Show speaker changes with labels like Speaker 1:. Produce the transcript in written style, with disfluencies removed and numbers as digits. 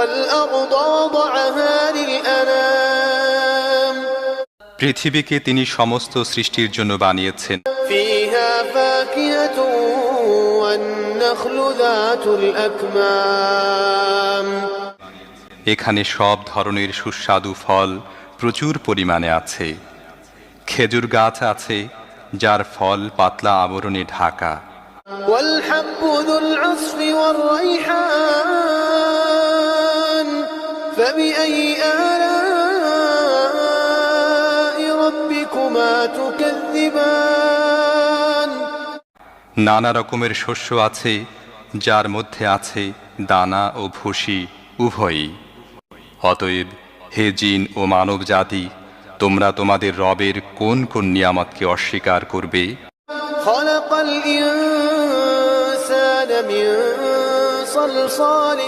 Speaker 1: والأرض وضعها للأنام
Speaker 2: পৃথিবীকে তিনি সমস্ত সৃষ্টির জন্য বানিয়েছেন।
Speaker 1: فيها فاكهة والنخل ذات الأكمام
Speaker 2: এখানে সব ধরনের সুস্বাদু ফল প্রচুর পরিমাণে আছে। খেজুর গাছ আছে যার ফল পাতলা আবরণে ঢাকা।
Speaker 1: والحب ذو العصف والريحان فبأي آلاء ربكما تكذبان
Speaker 2: নানা রকমের শস্য আছে যার মধ্যে আছে দানা ও ভুসি উভয়ই। অতএব হে জিন ও মানব জাতি, তোমরা তোমাদের রবের কোন কোন নিয়ামতকে অস্বীকার করবে?
Speaker 1: خلق الإنسان من صلصال